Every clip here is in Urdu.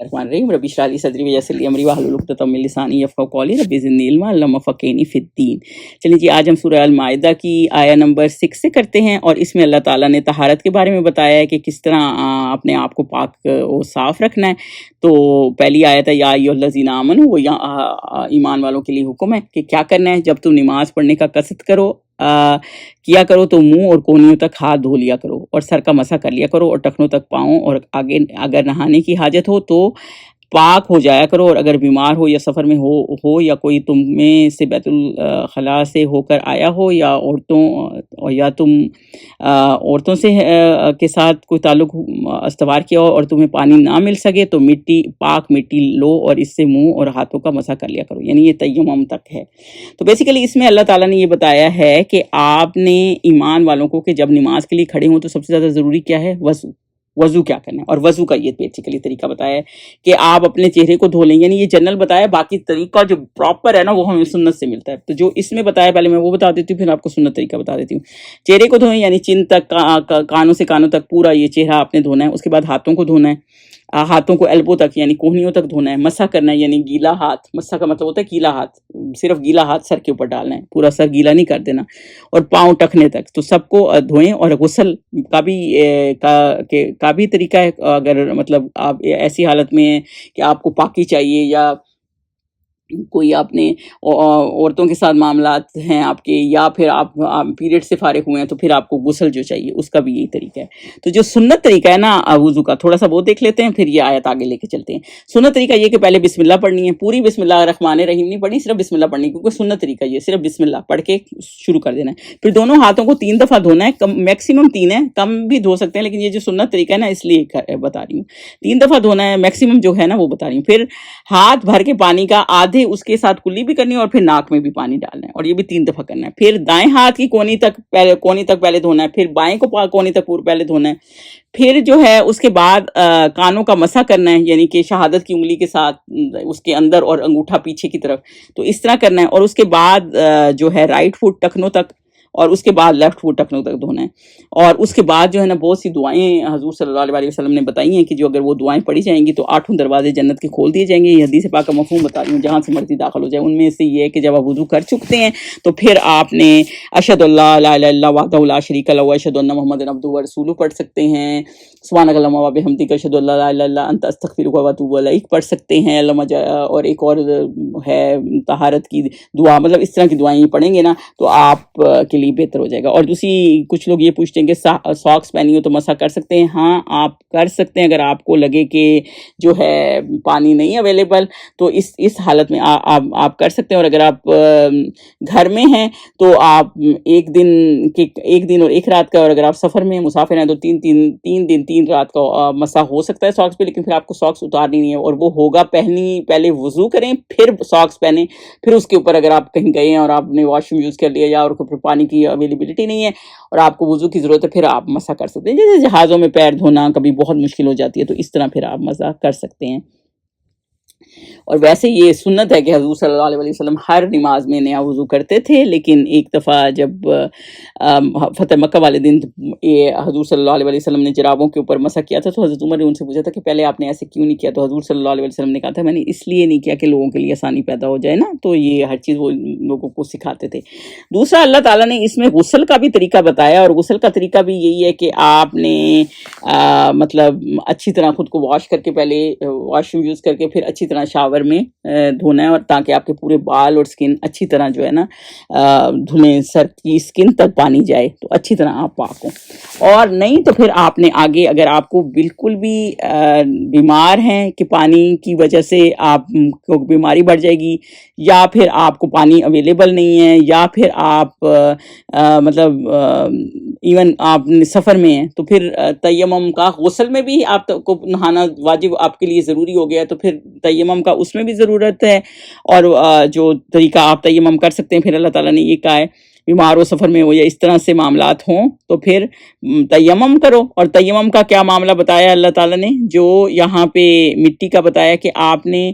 الرحمن الرحیم ربی اشرح لی صدری ویسر لی امری واحلل عقدۃ من لسانی یفقهوا قولی ربی زدنی علما اللہم فقہنی فی الدین۔ چلیے جی، آج ہم سورہ المائدہ کی آیہ نمبر 6 سے کرتے ہیں، اور اس میں اللہ تعالیٰ نے طہارت کے بارے میں بتایا ہے کہ کس طرح اپنے آپ کو پاک و صاف رکھنا ہے۔ تو پہلی آیت ہے یا ایھا الذین آمنوا، وہ ایمان والوں کے لیے حکم ہے کہ کیا کرنا ہے۔ جب تم نماز پڑھنے کا قصد کیا کرو تو منہ اور کونیوں تک ہاتھ دھو لیا کرو، اور سر کا مسح کر لیا کرو، اور ٹخنوں تک پاؤں، اور آگے اگر نہانے کی حاجت ہو تو پاک ہو جایا کرو، اور اگر بیمار ہو یا سفر میں ہو یا کوئی تم میں سے بیت الخلاء سے ہو کر آیا ہو، یا تم عورتوں سے کے ساتھ کوئی تعلق استوار کیا ہو اور تمہیں پانی نہ مل سکے، تو پاک مٹی لو اور اس سے منہ اور ہاتھوں کا مسح کر لیا کرو، یعنی یہ تیمم تک ہے۔ تو بیسیکلی اس میں اللہ تعالیٰ نے یہ بتایا ہے کہ آپ نے ایمان والوں کو کہ جب نماز کے لیے کھڑے ہوں تو سب سے زیادہ ضروری کیا ہے؟ وضو کیا کرنا ہے، اور وضو کا یہ بیسیکلی طریقہ بتایا ہے کہ آپ اپنے چہرے کو دھو لیں، یعنی یہ جنرل بتایا، باقی طریقہ جو پراپر ہے نا وہ ہمیں سنت سے ملتا ہے۔ تو جو اس میں بتایا پہلے میں وہ بتا دیتی ہوں، پھر آپ کو سنت طریقہ بتا دیتی ہوں۔ چہرے کو دھوئیں، یعنی چن تک، کانوں سے کانوں تک پورا یہ چہرہ آپ نے دھونا ہے۔ اس کے بعد ہاتھوں کو دھونا ہے، ہاتھوں کو ایلبو تک یعنی کوہنیوں تک دھونا ہے۔ مسح کرنا ہے، یعنی گیلا ہاتھ، مسح کا مطلب ہوتا ہے گیلا ہاتھ، صرف گیلا ہاتھ سر کے اوپر ڈالنا ہے، پورا سر گیلا نہیں کر دینا، اور پاؤں ٹخنے تک، تو سب کو دھوئیں۔ اور غسل کا بھی طریقہ ہے، اگر مطلب آپ ایسی حالت میں ہیں کہ آپ کو پاکی چاہیے، یا کوئی آپ نے عورتوں کے ساتھ معاملات ہیں آپ کے، یا پھر آپ پیریڈ سے فارغ ہوئے ہیں، تو پھر آپ کو غسل جو چاہیے اس کا بھی یہی طریقہ ہے۔ تو جو سنت طریقہ ہے نا وضو کا، تھوڑا سا وہ دیکھ لیتے ہیں، پھر یہ آیت آگے لے کے چلتے ہیں۔ سنت طریقہ یہ کہ پہلے بسم اللہ پڑھنی ہے، پوری بسم اللہ الرحمن الرحیم نہیں پڑھنی، صرف بسم اللہ پڑھنی ہے، کیونکہ سنت طریقہ یہ صرف بسم اللہ پڑھ کے شروع کر دینا ہے۔ پھر دونوں ہاتھوں کو 3 دفعہ دھونا ہے، میکسیمم 3 ہے، کم بھی دھو سکتے ہیں، لیکن یہ جو سنت طریقہ ہے نا اس لیے بتا رہی ہوں، 3 دفعہ دھونا ہے، میکسیمم جو ہے نا وہ بتا رہی ہوں۔ پھر ہاتھ بھر کے پانی کا آدھے اس کے ساتھ کلی بھی کرنی ہے، اور پھر ناک میں بھی پانی ڈالنا ہے، اور یہ بھی 3 دفعہ کرنا ہے۔ پھر دائیں ہاتھ کی کونی تک پہلے دھونا ہے، پھر بائیں کو کونی تک پہلے دھونا ہے۔ پھر جو ہے اس کے بعد کانوں کا مسح کرنا ہے، یعنی کہ شہادت کی انگلی کے ساتھ اس کے اندر اور انگوٹھا پیچھے کی طرف، تو اس طرح کرنا ہے۔ اور اس کے بعد جو ہے رائٹ فٹ ٹخنوں تک، اور اس کے بعد لیفٹ فٹ ٹخنوں تک دھونا ہے۔ اور اس کے بعد جو ہے نا بہت سی دعائیں حضور صلی اللہ علیہ وسلم نے بتائی ہیں کہ جو اگر وہ دعائیں پڑھی جائیں گی تو 8 دروازے جنت کے کھول دیے جائیں گے۔ یہ حدیث پاک کا مفہوم بتا رہی ہوں، جہاں سے مرضی داخل ہو جائے۔ ان میں سے یہ ہے کہ جب آپ وضو کر چکتے ہیں تو پھر آپ نے اشہد اللہ لا الہ الا اللہ وحدہ لا شریک لہ واشہد ان محمدا عبدہ ورسولہ پڑھ سکتے ہیں۔ سبحانک اللہم وبحمدک اشہد ان لا الہ الا انت استغفرک واتوب الیک پڑھ سکتے ہیں۔ اور ایک اور ہے طہارت کی دعا، مطلب اس طرح کی دعائیں پڑھیں گے نا تو آپ کے لیے بہتر ہو جائے گا۔ اور دوسری کچھ لوگ یہ پوچھتے ہیں کہ ساکس پہنی ہو تو مسح کر سکتے ہیں؟ ہاں آپ کر سکتے ہیں، اگر آپ کو لگے کہ جو ہے پانی نہیں اویلیبل تو اس حالت میں آپ کر سکتے ہیں۔ اور اگر آپ گھر میں ہیں تو آپ ایک دن اور ایک رات کا، اور اگر آپ سفر میں مسافر ہیں تو 3 دن 3 رات کا مسح ہو سکتا ہے ساکس پہ، لیکن پھر آپ کو ساکس اتارنی نہیں ہے، اور وہ ہوگا پہلے وضو کریں پھر ساکس پہنیں، پھر اس کے اوپر اگر آپ کہیں گئے ہیں اور آپ نے واش روم یوز کر لیا، یا اور پھر پانی کی اویلیبلٹی نہیں ہے اور آپ کو وضو کی ضرورت ہے، پھر آپ مسح کر سکتے ہیں۔ جیسے جہازوں میں پیر دھونا کبھی بہت مشکل ہو جاتی ہے، تو اس طرح پھر آپ مسح کر سکتے ہیں۔ اور ویسے یہ سنت ہے کہ حضور صلی اللہ علیہ وسلم ہر نماز میں نیا وضو کرتے تھے، لیکن ایک دفعہ جب فتح مکہ والے دن یہ حضور صلی اللہ علیہ وسلم نے جرابوں کے اوپر مسح کیا تھا، تو حضرت عمر نے ان سے پوچھا تھا کہ پہلے آپ نے ایسے کیوں نہیں کیا؟ تو حضور صلی اللہ علیہ وسلم نے کہا تھا میں نے اس لیے نہیں کیا کہ لوگوں کے لیے آسانی پیدا ہو جائے نا، تو یہ ہر چیز وہ لوگوں کو سکھاتے تھے۔ دوسرا، اللہ تعالیٰ نے اس میں غسل کا بھی طریقہ بتایا، اور غسل کا طریقہ بھی یہی ہے کہ آپ نے مطلب اچھی طرح خود کو واش کر کے، پہلے واش روم یوز کر کے پھر اچھی طرح شاور میں دھونا ہے، اور تاکہ آپ کے پورے بال اور سکن اچھی طرح جو ہے نا دھلیں، سر کی سکن تک پانی جائے تو اچھی طرح آپ پاک ہوں۔ اور نہیں تو پھر آپ نے آگے، اگر آپ کو بالکل بھی بیمار ہیں کہ پانی کی وجہ سے آپ کو بیماری بڑھ جائے گی، یا پھر آپ کو پانی اویلیبل نہیں ہے، یا پھر آپ مطلب ایون آپ سفر میں ہیں، تو پھر تیمم کا، غسل میں بھی آپ کو نہانا واجب آپ کے لیے ضروری ہو گیا ہے، تو پھر تیمم کا اس میں بھی ضرورت ہے۔ اور جو طریقہ آپ تیمم کر سکتے ہیں، پھر اللہ تعالیٰ نے یہ کہا ہے بیمار ہو، سفر میں ہو، یا اس طرح سے معاملات ہوں، تو پھر تیمم کرو. اور تیمم کا کیا معاملہ بتایا اللہ تعالیٰ نے؟ جو یہاں پہ مٹی کا بتایا کہ آپ نے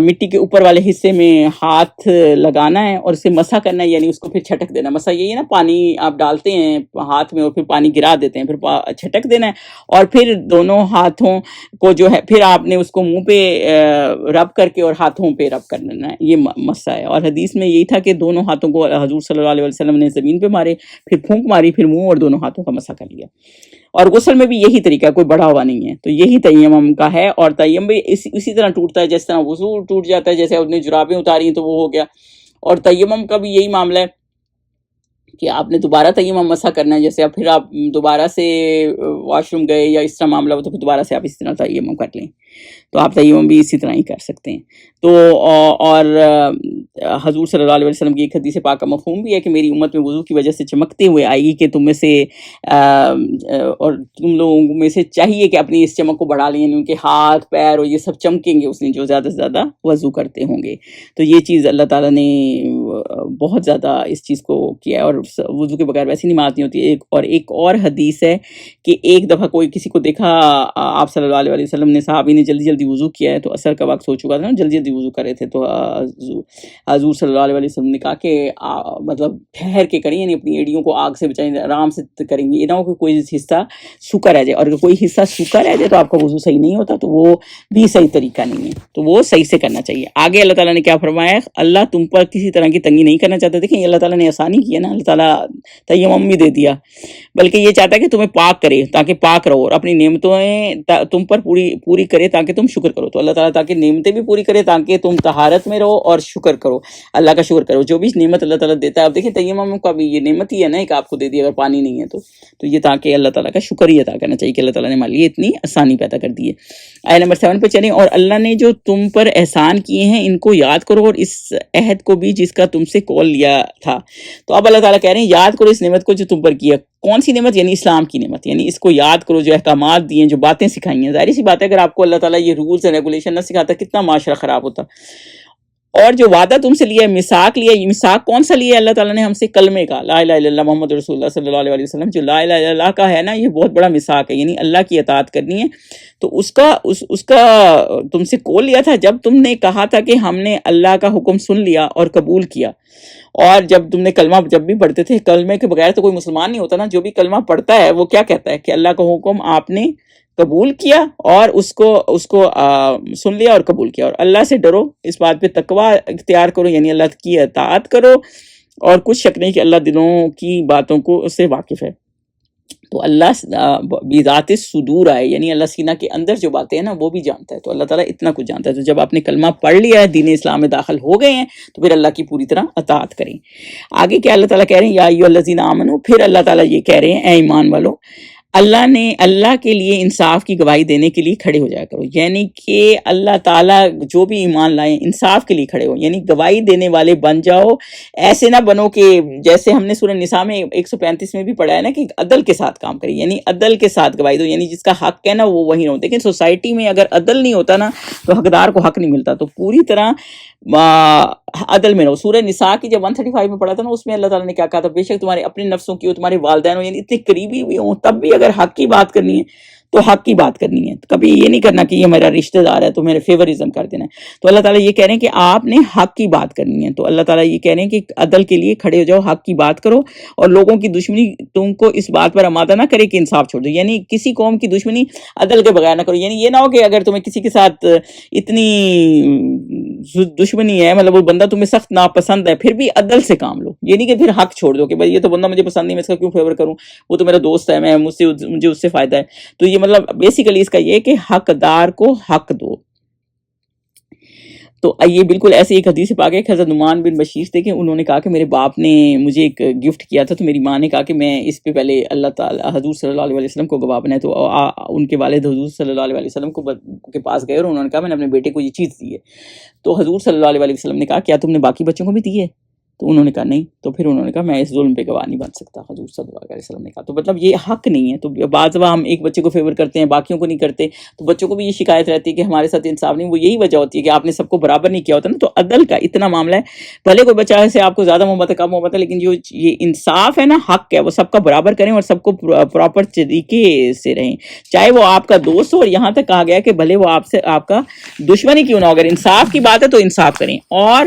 مٹی کے اوپر والے حصے میں ہاتھ لگانا ہے اور اسے مسح کرنا ہے، یعنی اس کو پھر چھٹک دینا. مسح یہی ہے نا، پانی آپ ڈالتے ہیں ہاتھ میں اور پھر پانی گرا دیتے ہیں، پھر چھٹک دینا ہے. اور پھر دونوں ہاتھوں کو جو ہے پھر آپ نے اس کو منہ پہ رب کر کے اور ہاتھوں پہ رب کرنا ہے، یہ مسح ہے. اور حدیث میں یہی تھا کہ دونوں ہاتھوں کو حضور صلی اللہ علیہ وسلم نے زمین پہ مارے، پھر پھونک ماری، پھر منہ اور دونوں ہاتھوں کا مسح کر لیا. اور غسل میں بھی یہی طریقہ ہے، کوئی بڑا ہوا نہیں ہے. تو یہی تیمم کا ہے. اور تیمم بھی اسی طرح ٹوٹتا ہے جس طرح وضو ٹوٹ جاتا ہے، جیسے آپ نے جرابیں اتاری ہیں تو وہ ہو گیا. اور تیمم کا بھی یہی معاملہ ہے کہ آپ نے دوبارہ تیمم مسح کرنا ہے. جیسے اب پھر آپ دوبارہ سے واش روم گئے یا اس طرح معاملہ ہو تو پھر دوبارہ سے آپ اسی طرح تیمم کر لیں. تو آپ تیمم بھی اسی طرح ہی کر سکتے ہیں. تو اور حضور صلی اللہ علیہ وسلم کی ایک حدیث پاک کا مفہوم بھی ہے کہ میری امت میں وضو کی وجہ سے چمکتے ہوئے آئے گی، کہ تم میں سے اور تم لوگوں میں سے چاہیے کہ اپنی اس چمک کو بڑھا لیں، یعنی ان کے ہاتھ پیر اور یہ سب چمکیں گے اس نے جو زیادہ سے زیادہ وضو کرتے ہوں گے. تو یہ چیز اللہ تعالیٰ نے بہت زیادہ اس چیز کو کیا ہے. اور وضو کے بغیر ویسی نماز نہیں ہوتی. ایک اور حدیث ہے کہ ایک دفعہ کوئی کسی کو دیکھا آپ صلی اللہ علیہ وسلم نے، صحابی نے جلدی جلدی وضو کیا ہے، تو عصر کا وقت ہو چکا تھا نا، جلدی جلدی وضو کر رہے تھے. تو حضور صلی اللہ علیہ وسلم نے کہا کہ مطلب ٹھہر کے کریں، یعنی اپنی ایڑیوں کو آگ سے بچائیں، آرام سے کریں گے، یہ نہ ہو کہ کوئی حصہ سوکھا رہ جائے. اور اگر کوئی حصہ سوکھا رہ جائے تو آپ کا وضو صحیح نہیں ہوتا، تو وہ بھی صحیح طریقہ نہیں ہے. تو وہ صحیح سے کرنا چاہیے. آگے اللہ تعالیٰ نے کیا فرمایا؟ اللہ تم پر کسی طرح کی تنگی نہیں کرنا چاہتا. دیکھیں اللہ تعالیٰ نے آسانی کی ہے نا، اللہ تعالیٰ تیمم بھی دے دیا، بلکہ یہ چاہتا ہے کہ تمہیں پاک کرے تاکہ پاک رہو، اور اپنی نعمتیں تم پر پوری کرے تاکہ تم شکر کرو. تو اللہ تعالیٰ تاکہ نعمتیں بھی پوری کرے تاکہ تم طہارت میں رہو اور شکر کرو، اللہ کا شکر کرو. جو بھی نعمت اللہ تعالیٰ دیتا ہے، آپ دیکھیں تیمم کا بھی یہ نعمت ہی ہے نا ایک، آپ کو دے دی اگر پانی نہیں ہے تو یہ تاکہ اللہ تعالیٰ کا شکر ہی ادا کرنا چاہیے کہ اللہ تعالیٰ نے ہمارے لیے اتنی آسانی پیدا کر دی ہے. آیت نمبر 7 پہ چلیں. اور اللہ نے جو تم پر احسان کیے ہیں ان کو یاد کرو، اور اس عہد کو بھی جس کا تم سے کال لیا تھا. تو اب اللہ تعالیٰ کہہ رہے ہیں یاد کرو اس نعمت کو جو تم پر کیا. کون سی نعمت؟ یعنی اسلام کی نعمت. یعنی اس کو یاد کرو، جو احکامات دیے ہیں، جو باتیں سکھائی ہیں. ظاہر سی بات ہے اگر آپ کو اللہ تعالیٰ یہ رولز اینڈ ریگولیشن نہ سکھاتا کتنا معاشرہ خراب ہوتا. اور جو وعدہ تم سے لیا ہے، میثاق لیا ہے، یہ میثاق کون سا لیا ہے اللہ تعالیٰ نے ہم سے؟ کلمے کا، لا الہ الا اللہ محمد رسول اللہ صلی اللہ علیہ وسلم. جو لا الہ الا اللہ کا ہے نا، یہ بہت بڑا میثاق ہے، یعنی اللہ کی اطاعت کرنی ہے. تو اس کا تم سے کول لیا تھا جب تم نے کہا تھا کہ ہم نے اللہ کا حکم سن لیا اور قبول کیا. اور جب تم نے کلمہ جب بھی پڑھتے تھے، کلمے کے بغیر تو کوئی مسلمان نہیں ہوتا نا. جو بھی کلمہ پڑھتا ہے وہ کیا کہتا ہے کہ اللہ کا حکم آپ نے قبول کیا اور اس کو سن لیا اور قبول کیا. اور اللہ سے ڈرو، اس بات پہ تقوی اختیار کرو، یعنی اللہ کی اطاعت کرو. اور کچھ شک نہیں کہ اللہ دلوں کی باتوں کو سے واقف ہے. تو اللہ بذات صدور آئے، یعنی اللہ سینہ کے اندر جو باتیں ہیں نا وہ بھی جانتا ہے. تو اللہ تعالیٰ اتنا کچھ جانتا ہے. تو جب آپ نے کلمہ پڑھ لیا ہے، دین اسلام میں داخل ہو گئے ہیں، تو پھر اللہ کی پوری طرح اطاعت کریں. آگے کیا اللہ تعالیٰ کہہ رہے ہیں؟ یا ایھا الذین آمنوا. پھر اللہ تعالیٰ یہ کہہ رہے ہیں اے ایمان والو، اللہ کے لیے انصاف کی گواہی دینے کے لیے کھڑے ہو جایا کرو. یعنی کہ اللہ تعالیٰ جو بھی ایمان لائیں انصاف کے لیے کھڑے ہو، یعنی گواہی دینے والے بن جاؤ. ایسے نہ بنو کہ جیسے ہم نے سورہ نساء میں 135 میں بھی پڑھا ہے نا کہ عدل کے ساتھ کام کرے، یعنی عدل کے ساتھ گواہی دو، یعنی جس کا حق ہے نا وہ وہی نہ ہو. لیکن سوسائٹی میں اگر عدل نہیں ہوتا نا تو حقدار کو حق نہیں ملتا. تو پوری طرح عدل میں رہو. سورہ نساء کی جب 135 میں پڑھا تھا نا، اس میں اللہ تعالیٰ نے کیا کہا تھا؟ بے شک تمہارے اپنے نفسوں کی ہو، تمہارے والدین ہو، یعنی اتنے قریبی بھی ہوں، تب بھی اگر حق کی بات کرنی ہے تو حق کی بات کرنی ہے. کبھی یہ نہیں کرنا کہ یہ میرا رشتہ دار ہے تو میرے فیورزم کر دینا ہے. تو اللہ تعالیٰ یہ کہہ رہے ہیں کہ آپ نے حق کی بات کرنی ہے. تو اللہ تعالیٰ یہ کہہ رہے ہیں کہ عدل کے لیے کھڑے ہو جاؤ، حق کی بات کرو. اور لوگوں کی دشمنی تم کو اس بات پر آمادہ نہ کرے کہ انصاف چھوڑ دو. یعنی کسی قوم کی دشمنی عدل کے بغیر نہ کرو. یعنی یہ نہ ہو کہ اگر تمہیں کسی کے ساتھ اتنی دشمنی ہے، مطلب وہ بندہ تمہیں سخت ناپسند ہے، پھر بھی عدل سے کام لو. یہ نہیں کہ پھر حق چھوڑ دو کہ بھائی یہ تو بندہ مجھے پسند نہیں، میں اس کا کیوں فیور کروں، وہ تو میرا دوست ہے، مجھے اس سے فائدہ ہے. تو یہ مطلب بیسیکلی اس کا یہ ہے کہ حقدار کو حق دو. تو یہ بالکل ایسے ایک حدیث پاک ہے کہ حضرت نعمان بن بشیر دیکھیں، انہوں نے کہا کہ میرے باپ نے مجھے ایک گفٹ کیا تھا، تو میری ماں نے کہا کہ میں اس پہ پہلے اللہ تعالیٰ حضور صلی اللہ علیہ وسلم کو گواہ بنائے. تو ان کے والد حضور صلی اللہ علیہ وسلم کے پاس گئے اور انہوں نے کہا میں نے اپنے بیٹے کو یہ چیز دی ہے. تو حضور صلی اللہ علیہ وسلم نے کہا کیا تم نے باقی بچوں کو بھی دی ہے؟ تو انہوں نے کہا نہیں. تو پھر انہوں نے کہا میں اس ظلم پہ گواہ نہیں بن سکتا. حضور صلی اللہ علیہ وسلم نے کہا تو مطلب یہ حق نہیں ہے. تو بعض دفعہ ہم ایک بچے کو فیور کرتے ہیں باقیوں کو نہیں کرتے, تو بچوں کو بھی یہ شکایت رہتی ہے کہ ہمارے ساتھ انصاف نہیں. وہ یہی وجہ ہوتی ہے کہ آپ نے سب کو برابر نہیں کیا ہوتا نا. تو عدل کا اتنا معاملہ ہے, بھلے کوئی بچہ سے آپ کو زیادہ محبت ہے کم محبت ہے, لیکن جو یہ انصاف ہے نا, حق ہے, وہ سب کا برابر کریں اور سب کو پراپر طریقے سے رہیں, چاہے وہ آپ کا دوست ہو. اور یہاں تک کہا گیا کہ بھلے وہ آپ سے آپ کا دشمنی کیوں نہ ہو, اگر انصاف کی بات ہے تو انصاف کریں اور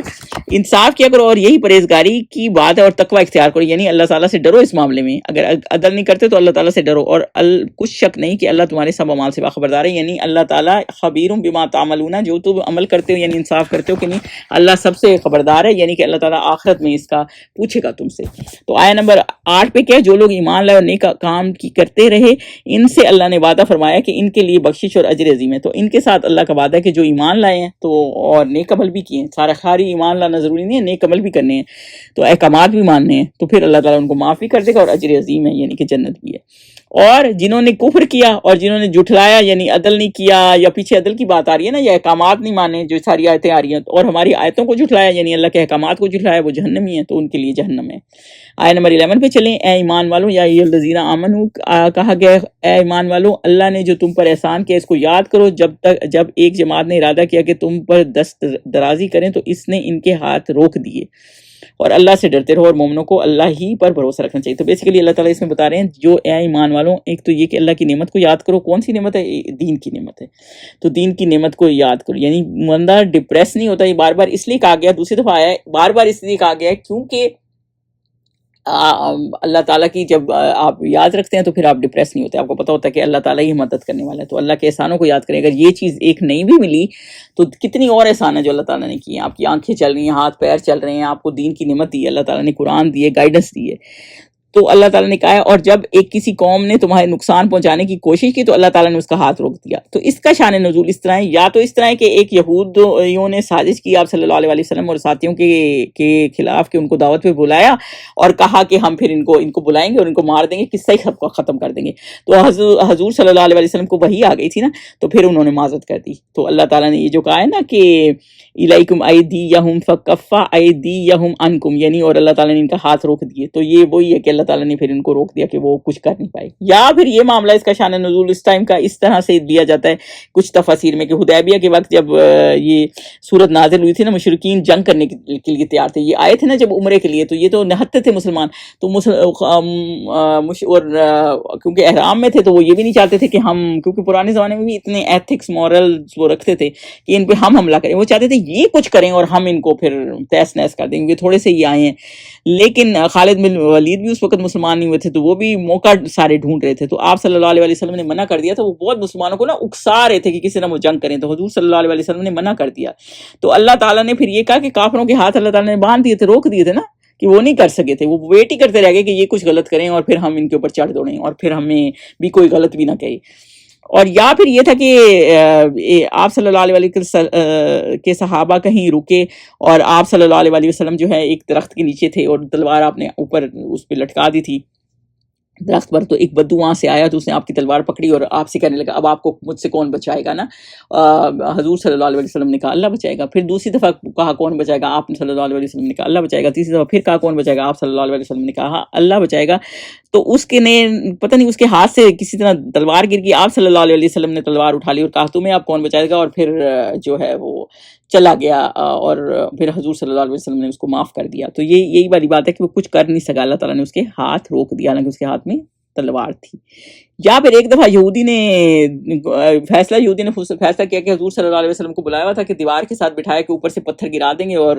انصاف کیا کرو. اور یہی پرہیزگاری کی بات ہے, اور تقوی اختیار کرو, یعنی اللہ تعالیٰ سے ڈرو اس معاملے میں. اگر عدل نہیں کرتے تو اللہ تعالیٰ سے ڈرو, اور کچھ شک نہیں کہ اللہ تمہارے سب اعمال سے باخبردار ہے. یعنی اللہ تعالیٰ خبیر بما تعملون, جو تم عمل کرتے ہو یعنی انصاف کرتے ہو کہ نہیں, اللہ سب سے خبردار ہے. یعنی کہ اللہ تعالیٰ آخرت میں اس کا پوچھے گا تم سے. تو آیت نمبر 8 پہ کیا, جو لوگ ایمان لائے اور نیک کام کی کرتے رہے, ان سے اللہ نے وعدہ فرمایا کہ ان کے لیے بخشش اور اجر عظیم ہے. تو ان کے ساتھ اللہ کا وعدہ ہے کہ جو ایمان لائے ہیں تو اور نیک عمل بھی کیے ہیں, سارا خالی ایمان لانا ضروری نہیں ہے, نیک عمل بھی کرنے ہیں, تو احکامات بھی ماننے ہیں, تو پھر اللہ تعالیٰ ان کو معاف بھی کر دے گا اور اجر عظیم ہے یعنی کہ جنت بھی ہے. اور جنہوں نے کفر کیا اور جنہوں نے جھٹلایا یعنی عدل نہیں کیا, یا پیچھے عدل کی بات آ رہی ہے نا, یا احکامات نہیں مانے, جو ساری آیتیں آ رہی ہیں, اور ہماری آیتوں کو جھٹلایا یعنی اللہ کے احکامات کو جھٹلایا, وہ جہنمی ہیں, تو ان کے لیے جہنم ہے. آیت نمبر 11 پہ چلیں. اے ایمان والو, یا ایھا الذین آمنوا کہا گیا اے ایمان والو, اللہ نے جو تم پر احسان کیا اس کو یاد کرو. جب ایک جماعت نے ارادہ کیا کہ تم پر دست درازی کریں تو اس نے ان کے ہاتھ روک دیے, اور اللہ سے ڈرتے رہو, اور مومنوں کو اللہ ہی پر بھروسہ رکھنا چاہیے. تو بیسیکلی اللہ تعالیٰ اس میں بتا رہے ہیں جو اے ایمان والوں, ایک تو یہ کہ اللہ کی نعمت کو یاد کرو. کون سی نعمت ہے؟ دین کی نعمت ہے. تو دین کی نعمت کو یاد کرو, یعنی بندہ ڈپریس نہیں ہوتا. یہ بار بار اس لیے کہا گیا, دوسری دفعہ آیا ہے, بار بار اس لیے کہا گیا ہے کیونکہ اللہ تعالیٰ کی جب آپ یاد رکھتے ہیں تو پھر آپ ڈپریس نہیں ہوتے. آپ کو پتہ ہوتا ہے کہ اللہ تعالیٰ ہی مدد کرنے والا ہے, تو اللہ کے احسانوں کو یاد کریں. اگر یہ چیز ایک نہیں بھی ملی تو کتنی اور احسان ہے جو اللہ تعالیٰ نے کی ہیں. آپ کی آنکھیں چل رہی ہیں, ہاتھ پیر چل رہے ہیں, آپ کو دین کی نعمت دی ہے, اللہ تعالیٰ نے قرآن دی ہے, گائیڈنس دی ہے. تو اللہ تعالیٰ نے کہا ہے, اور جب ایک کسی قوم نے تمہارے نقصان پہنچانے کی کوشش کی تو اللہ تعالیٰ نے اس کا ہاتھ روک دیا. تو اس کا شان نزول اس طرح ہے, یا تو اس طرح ہے کہ ایک یہودیوں نے سازش کی آپ صلی اللہ علیہ وسلم اور ساتھیوں کے خلاف, کہ ان کو دعوت پہ بلایا اور کہا کہ ہم پھر ان کو بلائیں گے اور ان کو مار دیں گے, قصہ ہی سب کو ختم کر دیں گے. تو حضور صلی اللہ علیہ وسلم کو وحی آ گئی تھی نا, تو پھر انہوں نے معذرت کر دی. تو اللہ تعالیٰ نے یہ جو کہا ہے نا کہ الیکم ایدیہم فکفا ایدیہم عنکم, یعنی اور اللہ تعالیٰ نے ان کا ہاتھ روک دیے. تو یہ وہی ہے کہ اللہ تعالیٰ نے پھر ان کو روک دیا کہ وہ کچھ کر نہیں پائے. یا پھر یہ معاملہ اس کا شان نزول اس ٹائم کا اس طرح سے دیا جاتا ہے کچھ تفاسیر میں, کہ حدیبیہ کے وقت جب یہ صورت نازل ہوئی تھی نا, مشرکین جنگ کرنے کے لیے تیار تھے, یہ آئے تھے نا جب عمرے کے لیے, تو یہ تو نہتے تھے مسلمان, تو اور کیونکہ احرام میں تھے تو وہ یہ بھی نہیں چاہتے تھے کہ ہم, کیونکہ پرانے زمانے میں بھی اتنے ایتھکس مورلز وہ رکھتے تھے کہ ان پہ ہم حملہ کریں, وہ چاہتے تھے یہ کچھ کریں اور ہم ان کو پھر تیس نیس کر دیں, کیونکہ تھوڑے سے ہی آئے ہیں. لیکن خالد بن ولید بھی اس وقت مسلمان نہیں ہوئے تھے, تو وہ بھی موقع سارے ڈھونڈ رہے تھے. تو آپ صلی اللہ علیہ وسلم نے منع کر دیا تھا, وہ بہت مسلمانوں کو نا اکسا رہے تھے کہ کسی نہ وہ جنگ کریں, تو حضور صلی اللہ علیہ وسلم نے منع کر دیا. تو اللہ تعالیٰ نے پھر یہ کہا کہ کافروں کے ہاتھ اللہ تعالیٰ نے باندھ دیے تھے, روک دیے تھے نا, کہ وہ نہیں کر سکے تھے, وہ ویٹ ہی کرتے رہ گئے کہ یہ کچھ غلط کریں اور پھر ہم ان کے اوپر چڑھ دوڑیں اور پھر ہمیں بھی کوئی غلط بھی نہ کہے. اور یا پھر یہ تھا کہ آپ صلی اللہ علیہ وسلم کے صحابہ کہیں رکے اور آپ صلی اللہ علیہ وسلم جو ہے ایک درخت کے نیچے تھے اور تلوار آپ نے اوپر اس پہ لٹکا دی تھی درخت پر. تو ایک بدو وہاں سے آیا تو اس نے آپ کی تلوار پکڑی اور آپ سے کہنے لگا اب آپ کو مجھ سے کون بچائے گا نا. حضور صلی اللہ علیہ وسلم نے کہا اللہ بچائے گا. پھر دوسری دفعہ کہا کون بچائے گا, آپ صلی اللہ علیہ وسلم نے کہا اللہ بچائے گا. تیسری دفعہ پھر کہا کون بچائے گا, آپ صلی اللہ علیہ وسلم نے کہا اللہ بچائے گا. تو اس کے نے پتہ نہیں اس کے ہاتھ سے کسی طرح تلوار گر گئی, آپ صلی اللہ علیہ وسلم نے تلوار اٹھا لی اور کہا تمہیں آپ کون بچائے گا, اور پھر جو ہے وہ چلا گیا اور پھر حضور صلی اللہ علیہ وسلم نے اس کو معاف کر دیا. تو یہی والی بات ہے کہ وہ کچھ کر نہیں سکا, اللہ تعالیٰ نے اس کے ہاتھ روک دیا, حالانکہ اس کے ہاتھ میں تلوار تھی. یا پھر ایک دفعہ یہودی نے فیصلہ کیا کہ حضور صلی اللہ علیہ وسلم کو بلایا ہوا تھا کہ دیوار کے ساتھ بٹھایا کہ اوپر سے پتھر گرا دیں گے اور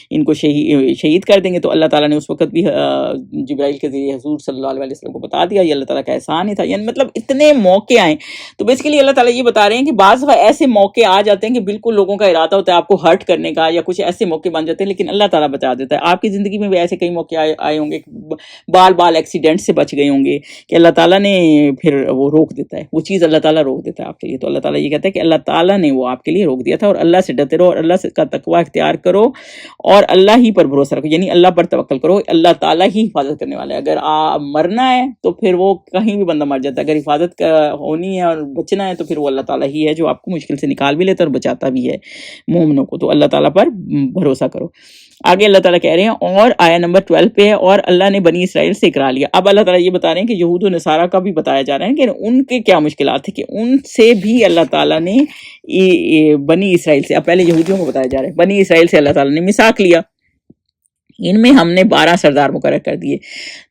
ان کو شہید کر دیں گے. تو اللہ تعالیٰ نے اس وقت بھی جبرائیل کے ذریعے حضور صلی اللہ علیہ وسلم کو بتا دیا, یہ اللہ تعالیٰ کا احسان ہی تھا. یعنی مطلب اتنے موقع آئیں. تو بیسیکلی اللہ تعالیٰ یہ بتا رہے ہیں کہ بعض دفعہ ایسے موقع آ جاتے ہیں کہ بالکل لوگوں کا ارادہ ہوتا ہے آپ کو ہرٹ کرنے کا, یا کچھ ایسے موقع بن جاتے ہیں, لیکن اللہ تعالیٰ بچا دیتا ہے. آپ کی زندگی میں بھی ایسے کئی موقع آئے ہوں گے, بال ایکسیڈنٹ سے بچ گئے ہوں گے, کہ اللہ تعالیٰ نے پھر وہ روک دیتا ہے, وہ چیز اللہ تعالیٰ روک دیتا ہے آپ کے لیے. تو اللہ تعالیٰ یہ کہتا ہے کہ اللہ تعالیٰ نے وہ آپ کے لیے روک دیا تھا, اور اللہ سے ڈرتے رہو اور اللہ کا تقوی اختیار کرو اور اللہ ہی پر بھروسہ رکھو, یعنی اللہ پر توکل کرو, اللہ تعالیٰ ہی حفاظت کرنے والا ہے. اگر آپ مرنا ہے تو پھر وہ کہیں بھی بندہ مر جاتا ہے, اگر حفاظت ہونی ہے اور بچنا ہے تو پھر وہ اللہ تعالیٰ ہی ہے جو آپ کو مشکل سے نکال بھی لیتا ہے اور بچاتا بھی ہے مومنوں کو. تو اللہ تعالیٰ پر بھروسہ کرو. آگے اللہ تعالیٰ کہہ رہے ہیں، اور آیا نمبر 12 پہ ہے، اور اللہ نے بنی اسرائیل سے اقرار لیا. اب اللہ تعالیٰ یہ بتا رہے ہیں کہ یہود و نصارہ کا بھی بتایا جا رہا ہے کہ ان کے کیا مشکلات تھے، کہ ان سے بھی اللہ تعالیٰ نے بنی اسرائیل سے، اب پہلے یہودیوں کو بتایا جا رہا ہے، بنی اسرائیل سے اللہ تعالیٰ نے میثاق لیا، ان میں ہم نے 12 سردار مقرر کر دیے.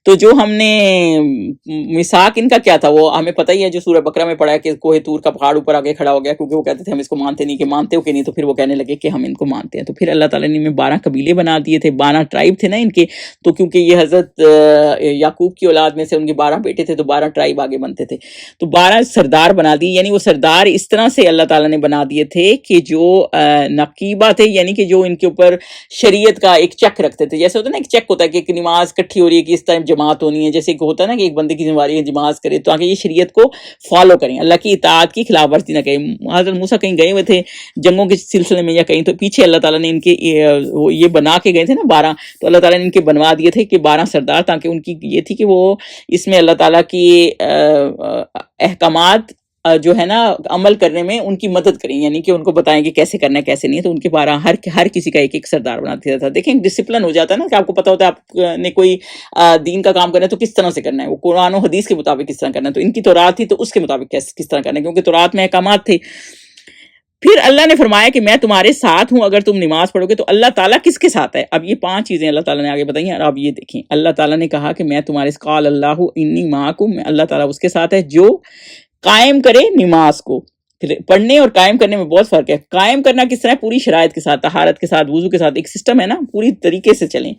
تو جو ہم نے میثاق ان کا کیا تھا، وہ ہمیں پتہ ہی ہے، جو سورہ بقرہ میں پڑھا ہے کہ کوہ طور کا پہاڑ اوپر آگے کھڑا ہو گیا، کیونکہ وہ کہتے تھے ہم اس کو مانتے نہیں، کہ مانتے ہو کہ نہیں، تو پھر وہ کہنے لگے کہ ہم ان کو مانتے ہیں. تو پھر اللہ تعالیٰ نے ان میں 12 قبیلے بنا دیے تھے، 12 ٹرائب تھے نا ان کے، تو کیونکہ یہ حضرت یعقوب کی اولاد میں سے ان کے 12 بیٹے تھے، تو 12 ٹرائب آگے بنتے تھے. تو 12 سردار بنا دیے، یعنی وہ سردار اس طرح سے اللہ تعالیٰ نے بنا دیے تھے کہ جو نقیبہ تھے، یعنی کہ جو ان کے اوپر شریعت کا ایک چیک رکھتے تھے. جیسے ہوتا ہے نا ایک چیک ہوتا ہے کہ ایک نماز کٹھی ہو رہی ہے کہ اس ٹائم جماعت ہونی ہے، جیسے کہ ہوتا ہے نا کہ ایک بندے کی ذمہ داری ہے نماز کرے، تو آگے یہ شریعت کو فالو کریں، اللہ کی اطاعت کی خلاف ورزی نہ کریں. حضرت موسیٰ کہیں گئے ہوئے تھے جنگوں کے سلسلے میں یا کہیں، تو پیچھے اللہ تعالیٰ نے ان کے یہ بنا کے گئے تھے نا 12، تو اللہ تعالیٰ نے ان کے بنوا دیے تھے کہ 12 سردار، تاکہ ان کی یہ تھی کہ وہ اس میں اللہ تعالیٰ کی احکامات جو ہے نا عمل کرنے میں ان کی مدد کریں، یعنی کہ ان کو بتائیں کہ کیسے کرنا ہے کیسے نہیں ہے. تو ان کے 12 ہر کسی کا ایک ایک سردار بنا دیا تھا. دیکھیں ڈسپلن ہو جاتا ہے نا، کہ آپ کو پتہ ہوتا ہے آپ نے کوئی دین کا کام کرنا ہے تو کس طرح سے کرنا ہے، وہ قرآن و حدیث کے مطابق کس طرح کرنا ہے. تو ان کی تورات تھی تو اس کے مطابق کس طرح کرنا ہے، کیونکہ تورات میں احکامات تھے. پھر اللہ نے فرمایا کہ میں تمہارے ساتھ ہوں اگر تم نماز پڑھو گے. تو اللہ تعالیٰ کس کے ساتھ ہے؟ اب یہ 5 چیزیں اللہ تعالیٰ نے آگے بتائی ہیں، اور اب یہ دیکھیں اللہ تعالیٰ نے کہا کہ میں تمہارے، قال اللہ انی معکم، اللہ تعالیٰ اس کے ساتھ ہے جو قائم کرے نماز کو. پڑھنے اور قائم کرنے میں بہت فرق ہے. قائم کرنا کس طرح؟ پوری شرائط کے ساتھ، طہارت کے ساتھ، وضو کے ساتھ، ایک سسٹم ہے نا، پوری طریقے سے چلیں.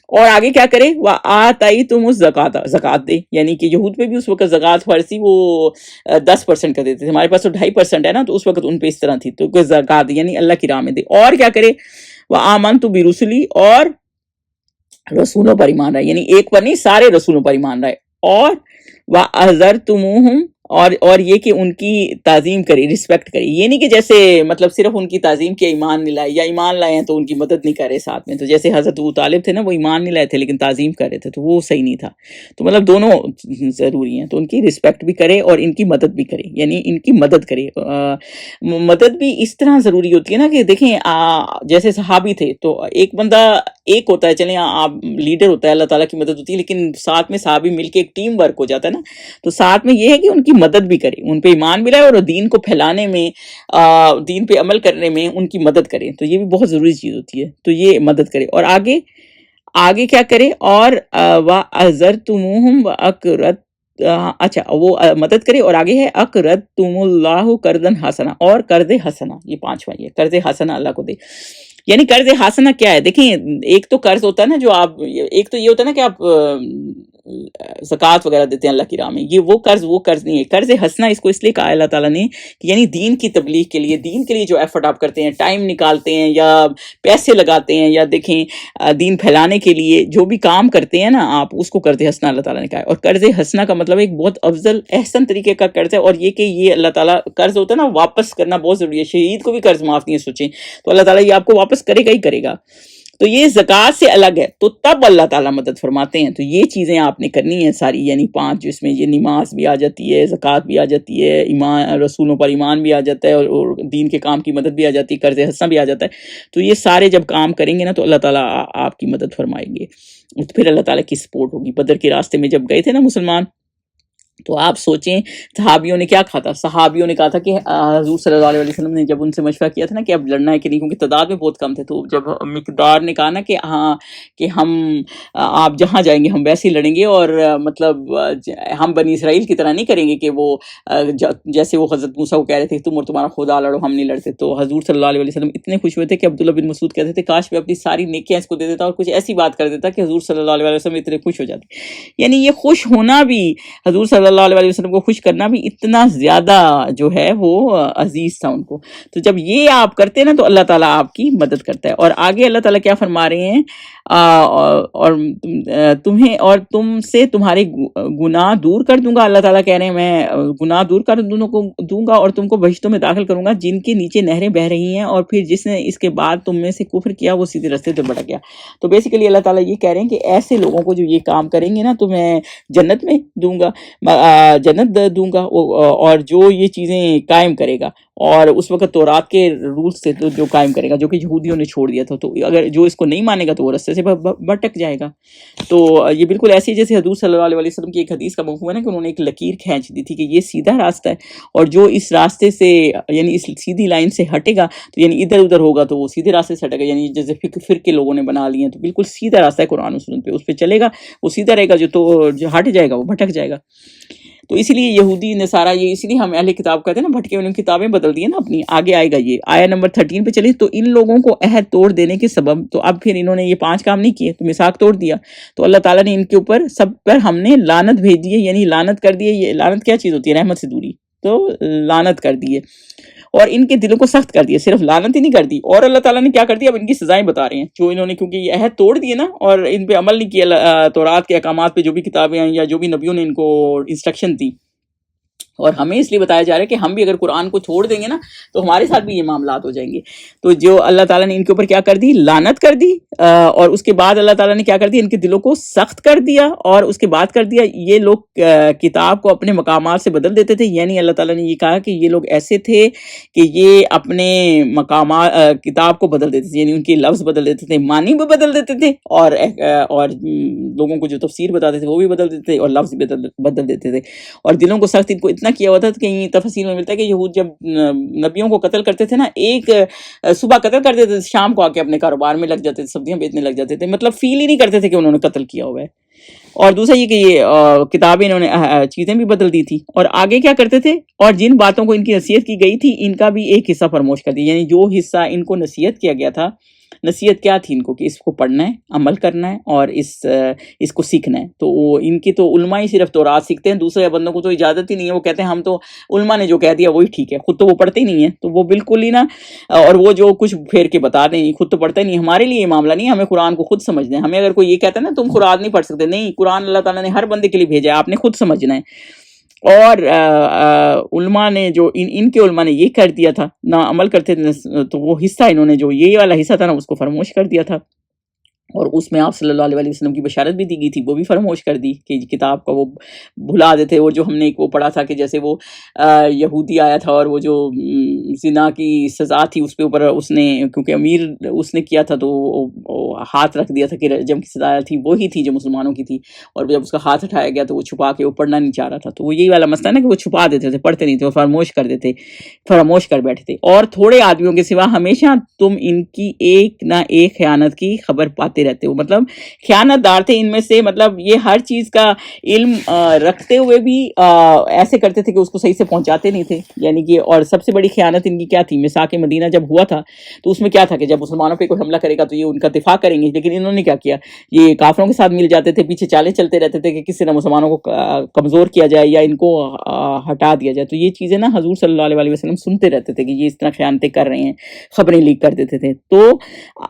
اور آگے کیا کرے، وَآتَيْتُمُ الزَّكَاةَ، زکوٰۃ دے. یعنی کہ یہود پہ بھی اس وقت زکوٰۃ فرض تھی، وہ 10% کر دیتے تھے، ہمارے پاس تو 2.5% ہے نا، تو اس وقت ان پہ اس طرح تھی، تو زکوٰۃ یعنی اللہ کی راہ میں دے. اور کیا کرے، وَآمَنْتُ بِرُسُلِي، اور رسولوں پر ایمان رہے، یعنی ایک پر نہیں سارے رسولوں پر ایمان رہے. اور وَأَعْزَرْتُمُوهُمْ، اور یہ کہ ان کی تعظیم کری، رسپیکٹ کری. یہ نہیں کہ جیسے مطلب صرف ان کی تعظیم کی، ایمان نہیں لائے، یا ایمان لائے ہیں تو ان کی مدد نہیں کر رہے ساتھ میں. تو جیسے حضرت ابو طالب تھے نا، وہ ایمان نہیں لائے تھے لیکن تعظیم کر رہے تھے، تو وہ صحیح نہیں تھا. تو مطلب دونوں ضروری ہیں، تو ان کی رسپیکٹ بھی کرے اور ان کی مدد بھی کرے، یعنی ان کی مدد کرے. مدد بھی اس طرح ضروری ہوتی ہے نا کہ دیکھیں جیسے صحابی تھے، تو ایک بندہ ایک ہوتا ہے، چلیں آپ لیڈر ہوتا ہے، اللہ تعالیٰ کی مدد ہوتی ہے، لیکن ساتھ میں صحابی مل کے ایک ٹیم ورک ہو جاتا ہے نا. تو ساتھ میں یہ ہے کہ ان کی مدد بھی کرے، ان پہ ایمان بھی لائے اور دین کو پھیلانے میں، دین پہ عمل کرنے میں ان کی مدد کرے. تو یہ بھی بہت ضروری چیز ہوتی ہے، تو یہ مدد کرے. اور آگے کیا کرے، اور وَأَعْزَرْتُمُوهُمْ وَأَقْرَضْتُمْ، اچھا وہ مدد کرے. اور آگے ہے اقرضتم اللہ قرضا حسنا، اور قرض حسنا، یہ 5واں یہ قرض حسنا اللہ کو دے. یعنی قرض حسنا کیا ہے؟ دیکھیں ایک تو قرض ہوتا ہے نا جو آپ، ایک تو یہ ہوتا ہے نا کہ آپ زکوٰۃ وغیرہ دیتے ہیں اللہ کی راہ میں، یہ وہ قرض نہیں ہے. قرض حسنا اس کو اس لیے کہا اللہ تعالیٰ نے کہ یعنی دین کی تبلیغ کے لیے، دین کے لیے جو ایفرٹ آپ کرتے ہیں، ٹائم نکالتے ہیں یا پیسے لگاتے ہیں، یا دیکھیں دین پھیلانے کے لیے جو بھی کام کرتے ہیں نا آپ، اس کو قرض حسنا اللہ تعالیٰ نے کہا ہے. اور قرض حسنا کا مطلب ایک بہت افضل احسن طریقے کا قرض ہے. اور یہ کہ یہ اللہ تعالیٰ قرض ہوتا ہے نا واپس کرنا بہت ضروری ہے. شہید کو بھی قرض معاف نہیں ہے سوچیں، تو اللہ تعالیٰ یہ آپ کو واپس کرے گا ہی کرے گا. تو یہ زکوٰۃ سے الگ ہے، تو تب اللہ تعالیٰ مدد فرماتے ہیں. تو یہ چیزیں آپ نے کرنی ہیں ساری، یعنی 5 جس میں یہ نماز بھی آ جاتی ہے، زکوٰۃ بھی آ جاتی ہے، ایمان رسولوں پر ایمان بھی آ جاتا ہے، اور دین کے کام کی مدد بھی آ جاتی ہے، قرض حسنا بھی آ جاتا ہے. تو یہ سارے جب کام کریں گے نا تو اللہ تعالیٰ آپ کی مدد فرمائیں گے، پھر اللہ تعالیٰ کی سپورٹ ہوگی. بدر کے راستے میں جب گئے تھے نا مسلمان، تو آپ سوچیں صحابیوں نے کیا کہا تھا. صحابیوں نے کہا تھا کہ حضور صلی اللہ علیہ وسلم نے جب ان سے مشورہ کیا تھا نا کہ اب لڑنا ہے کہ نہیں، کیونکہ تعداد میں بہت کم تھے. تو جب مقدار نے کہا نا کہ ہاں کہ ہم آپ جہاں جائیں گے ہم ویسے ہی لڑیں گے، اور مطلب ہم بنی اسرائیل کی طرح نہیں کریں گے کہ وہ جیسے وہ حضرت موسیٰ کو کہہ رہے تھے تم اور تمہارا خدا لڑو، ہم نہیں لڑتے. تو حضور صلی اللہ علیہ وسلم اتنے خوش ہوئے تھے کہ عبداللہ بن مسعود کہتے تھے کاش میں اپنی ساری نیکیاں اس کو دے دیتا اور کچھ ایسی بات کر دیتا کہ حضور صلی اللہ علیہ وسلم اتنے خوش ہو جاتے. یعنی یہ خوش ہونا بھی، حضور صلی اللہ علیہ وسلم کو خوش کرنا بھی اتنا زیادہ جو ہے وہ عزیز تھا ان کو. تو جب یہ آپ کرتے ہیں نا تو اللہ تعالیٰ آپ کی مدد کرتا ہے. اور آگے اللہ تعالیٰ کیا فرما رہے ہیں، اور تمہیں اور تم سے تمہارے گناہ دور کر دوں گا. اللہ تعالیٰ کہہ رہے ہیں میں گناہ دور کر دوں گا اور تم کو بہشتوں میں داخل کروں گا جن کے نیچے نہریں بہہ رہی ہیں، اور پھر جس نے اس کے بعد تم میں سے کفر کیا وہ سیدھے راستے پہ بھٹک گیا. تو بیسیکلی اللہ تعالیٰ یہ کہہ رہے ہیں کہ ایسے لوگوں کو جو یہ کام کریں گے نا تو میں جنت میں دوں گا، جنت دوں گا، اور جو یہ چیزیں قائم کرے گا. اور اس وقت تورات کے رولز تھے تو جو قائم کرے گا، جو کہ یہودیوں نے چھوڑ دیا تھا. تو اگر جو اس کو نہیں مانے گا تو وہ رستے سے بھٹک جائے گا. تو یہ بالکل ایسی جیسے حضور صلی اللہ علیہ وسلم کی ایک حدیث کا مفہوم ہے نا کہ انہوں نے ایک لکیر کھینچ دی تھی کہ یہ سیدھا راستہ ہے، اور جو اس راستے سے یعنی اس سیدھی لائن سے ہٹے گا تو یعنی ادھر ادھر ہوگا تو وہ سیدھے راستے سے ہٹے گا. یعنی جیسے فرقے لوگوں نے بنا لیے ہیں، تو بالکل سیدھا راستہ ہے قرآن و سنت پہ، اس پہ چلے گا وہ سیدھا رہے گا، جو ہٹ جائے گا وہ بھٹک جائے گا. تو اس لیے یہودی نصارہ، یہ اس لیے ہم اہل کتاب کہتے ہیں نا بھٹکے ہوئے، کتابیں بدل دی ہیں نا اپنی. آگے آئے گا یہ آیا نمبر 13 پہ چلے. تو ان لوگوں کو عہد توڑ دینے کے سبب، تو اب پھر انہوں نے یہ 5 کام نہیں کیے تو میثاق توڑ دیا، تو اللہ تعالیٰ نے ان کے اوپر سب پر ہم نے لعنت بھیج دی ہے. یعنی لعنت کر دی ہے. یہ لعنت کیا چیز ہوتی ہے؟ رحمت سے دوری. تو لعنت کر دی ہے اور ان کے دلوں کو سخت کر دیا. صرف لعنت ہی نہیں کر دی، اور اللہ تعالیٰ نے کیا کر دیا، اب ان کی سزائیں بتا رہے ہیں جو انہوں نے، کیونکہ یہ عہد توڑ دیے نا اور ان پہ عمل نہیں کیا، تورات کے احکامات پہ جو بھی کتابیں ہیں یا جو بھی نبیوں نے ان کو انسٹرکشن دی. اور ہمیں اس لیے بتایا جا رہا ہے کہ ہم بھی اگر قرآن کو چھوڑ دیں گے نا تو ہمارے ساتھ بھی یہ معاملات ہو جائیں گے. تو جو اللہ تعالیٰ نے ان کے اوپر کیا کر دی، لعنت کر دی، اور اس کے بعد اللہ تعالیٰ نے کیا کر دیا، ان کے دلوں کو سخت کر دیا. اور اس کے بعد کر دیا یہ لوگ کتاب کو اپنے مقامات سے بدل دیتے تھے. یعنی اللہ تعالیٰ نے یہ کہا کہ یہ لوگ ایسے تھے کہ یہ اپنے مقامات کتاب کو بدل دیتے تھے، یعنی ان کے لفظ بدل دیتے تھے، معنی بھی بدل دیتے تھے، اور لوگوں کو جو تفسیر بتاتے تھے وہ بھی بدل دیتے تھے، اور لفظ بھی بدل دیتے تھے. اور دلوں کو سخت ان کو اتنا کیا ہوا تھا کہ تفسیر میں ملتا ہے کہ یہود جب نبیوں کو قتل کرتے تھے نا، ایک صبح قتل کر دیتے تھے، شام کو آ کے اپنے کاروبار میں لگ جاتے تھے، سبزیاں بیچنے لگ جاتے تھے. مطلب فیل ہی نہیں کرتے تھے کہ انہوں نے قتل کیا ہوا ہے. اور دوسرا یہ کہ یہ کتابیں انہوں نے چیزیں بھی بدل دی تھی. اور آگے کیا کرتے تھے، اور جن باتوں کو ان کی نصیحت کی گئی تھی ان کا بھی ایک حصہ فراموش کر دیا. یعنی جو حصہ ان کو نصیحت کیا گیا تھا، نصیحت کیا تھی ان کو کہ اس کو پڑھنا ہے، عمل کرنا ہے اور اس کو سیکھنا ہے. تو وہ ان کی تو علماء ہی صرف تورات سیکھتے ہیں، دوسرے بندوں کو تو اجازت ہی نہیں ہے. وہ کہتے ہیں ہم تو علماء نے جو کہہ دیا وہی ٹھیک ہے، خود تو وہ پڑھتے ہی نہیں ہیں. تو وہ بالکل ہی نا، اور وہ جو کچھ پھیر کے بتا دیں خود تو پڑھتے نہیں. ہمارے لیے یہ معاملہ نہیں ہے، ہمیں قرآن کو خود سمجھنا ہے. ہمیں اگر کوئی یہ کہتا ہے نا تم قرآن نہیں پڑھ سکتے، نہیں، قرآن اللہ تعالیٰ نے ہر بندے کے لیے بھیجا ہے، آپ نے خود سمجھنا ہے. اور علماء نے جو ان کے علماء نے یہ کر دیا تھا، نہ عمل کرتے تھے، تو وہ حصہ انہوں نے جو یہ والا حصہ تھا نا اس کو فراموش کر دیا تھا. اور اس میں آپ صلی اللہ علیہ وسلم کی بشارت بھی دی گئی تھی، وہ بھی فراموش کر دی کہ کتاب کا وہ بھلا دیتے. اور جو ہم نے ایک وہ پڑھا تھا کہ جیسے وہ یہودی آیا تھا اور وہ جو زنا کی سزا تھی اس پہ اوپر اس نے، کیونکہ امیر اس نے کیا تھا تو ہاتھ رکھ دیا تھا کہ رجم کی سزا تھی وہی تھی جو مسلمانوں کی تھی. اور جب اس کا ہاتھ اٹھایا گیا تو وہ چھپا کے وہ پڑھنا نہیں چاہ رہا تھا. تو وہ یہی والا مسئلہ نا کہ وہ چھپا دیتے تھے، پڑھتے نہیں تھے، وہ فراموش کر دیتے، فراموش کر بیٹھتے. اور تھوڑے آدمیوں کے سوا ہمیشہ تم ان کی ایک نہ ایک خیانت کی خبر پاتے رہتے ہو. مطلب خیانت دار تھے ان میں سے. مطلب یہ ہر چیز کا علم رکھتے ہوئے بھی ایسے کرتے تھے کہ اس کو صحیح سے پہنچاتے نہیں تھے. یعنی کہ اور سب سے بڑی خیانت ان کی کیا تھی، میثاق مدینہ جب ہوا تھا تو اس میں کیا تھا کہ جب مسلمانوں پہ کوئی حملہ کرے گا تو یہ ان کا دفاع کریں گے. لیکن انہوں نے کیا کیا، یہ کافروں کے ساتھ مل جاتے تھے، پیچھے چالیں چلتے رہتے تھے کہ کس طرح مسلمانوں کو کمزور کیا جائے یا ان کو ہٹا دیا جائے. تو یہ چیزیں نا حضور صلی اللہ علیہ وسلم سنتے رہتے تھے کہ یہ اس طرح خیانتیں کر رہے ہیں، خبریں لیک کر دیتے تھے. تو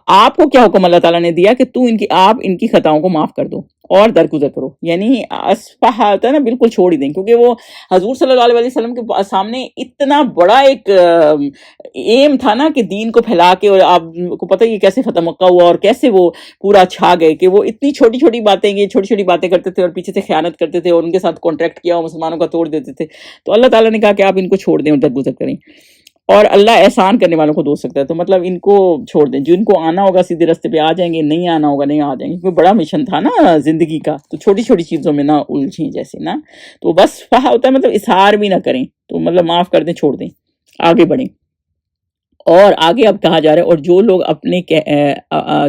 آپ کو کیا حکم اللہ تعالیٰ نے دیا کہ آپ ان کی خطاؤں کو معاف کر دو اور درگزر کرو. یعنی اصفح ہوتا ہے نا، بالکل چھوڑ ہی دیں. کیونکہ وہ حضور صلی اللہ علیہ وسلم کے سامنے اتنا بڑا ایک ایم تھا نا کہ دین کو پھیلا کے، اور آپ کو پتہ یہ کیسے فتح مکہ ہوا اور کیسے وہ پورا چھا گئے کہ وہ اتنی چھوٹی چھوٹی باتیں، یہ چھوٹی چھوٹی باتیں کرتے تھے اور پیچھے سے خیانت کرتے تھے اور ان کے ساتھ کانٹریکٹ کیا اور مسلمانوں کا توڑ دیتے تھے. تو اللہ تعالیٰ نے کہا کہ آپ ان کو چھوڑ دیں اور درگزر کریں، اور اللہ احسان کرنے والوں کو دوست سکتا ہے. تو مطلب ان کو چھوڑ دیں، جن کو آنا ہوگا سیدھے راستے پہ آ جائیں گے، نہیں آنا ہوگا نہیں آ جائیں گے. کیونکہ بڑا مشن تھا نا زندگی کا، تو چھوٹی چھوٹی چیزوں میں نہ الجھیں جیسے نا. تو بس فہا ہوتا ہے مطلب اظہار بھی نہ کریں. تو مطلب معاف کر دیں، چھوڑ دیں، آگے بڑھیں. اور آگے اب کہا جا رہا ہے، اور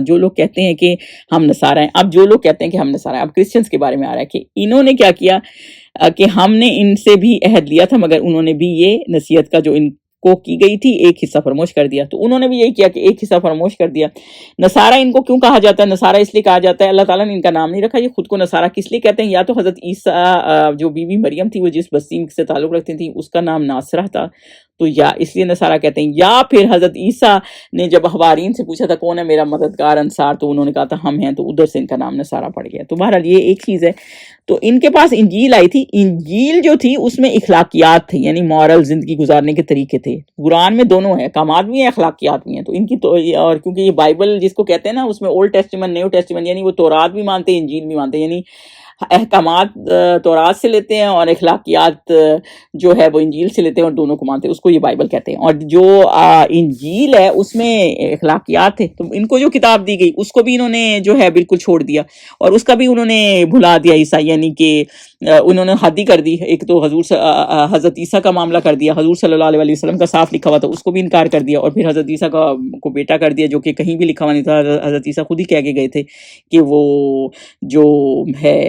جو لوگ کہتے ہیں کہ ہم نصارہ ہیں. اب جو لوگ کہتے ہیں کہ ہم نصارہ ہیں، اب کرسچنس کے بارے میں آ رہا ہے کہ انہوں نے کیا کیا کہ ہم نے ان سے بھی عہد لیا تھا مگر انہوں نے بھی یہ نصیحت کا جو ان کو کی گئی تھی ایک حصہ فراموش کر دیا. تو انہوں نے بھی یہی کیا کہ ایک حصہ فراموش کر دیا. نصارہ ان کو کیوں کہا جاتا ہے؟ نصارہ اس لیے کہا جاتا ہے، اللہ تعالیٰ نے ان کا نام نہیں رکھا. یہ خود کو نصارہ کس لیے کہتے ہیں؟ یا تو حضرت عیسیٰ جو بی بی مریم تھی وہ جس بستی سے تعلق رکھتی تھی اس کا نام ناصرہ تھا، تو یا اس لیے نصارہ کہتے ہیں. یا پھر حضرت عیسیٰ نے جب حوارین سے پوچھا تھا کون ہے میرا مددگار انصار، تو انہوں نے کہا تھا ہم ہیں، تو ادھر سے ان کا نام نصارہ پڑ گیا. تو بہرحال یہ ایک چیز ہے. تو ان کے پاس انجیل آئی تھی. انجیل جو تھی اس میں اخلاقیات تھے، یعنی مورل زندگی گزارنے کے طریقے تھے. قرآن میں دونوں ہیں، احکامات بھی ہیں، اخلاقیات بھی ہیں. تو ان کی تو، اور کیونکہ یہ بائبل جس کو کہتے ہیں نا، اس میں اولڈ ٹیسٹیمنٹ نیو ٹیسٹیمنٹ، یعنی وہ تورات بھی مانتے ہیں، انجیل بھی مانتے ہیں. یعنی احکامات تورات سے لیتے ہیں اور اخلاقیات جو ہے وہ انجیل سے لیتے ہیں اور دونوں کو مانتے ہیں، اس کو یہ بائبل کہتے ہیں. اور جو انجیل ہے اس میں اخلاقیات تھے، تو ان کو جو کتاب دی گئی اس کو بھی انہوں نے جو ہے بالکل چھوڑ دیا اور اس کا بھی انہوں نے بھلا دیا عیسیٰ، یعنی کہ انہوں نے حد ہی کر دی. ایک تو حضرت عیسیٰ کا معاملہ کر دیا، حضور صلی اللہ علیہ وسلم کا صاف لکھا ہوا تھا اس کو بھی انکار کر دیا، اور پھر حضرت عیسیٰ کو بیٹا کر دیا جو کہ کہیں بھی لکھا ہوا نہیں تھا. حضرت عیسیٰ خود ہی کہہ کے گئے تھے کہ وہ جو ہے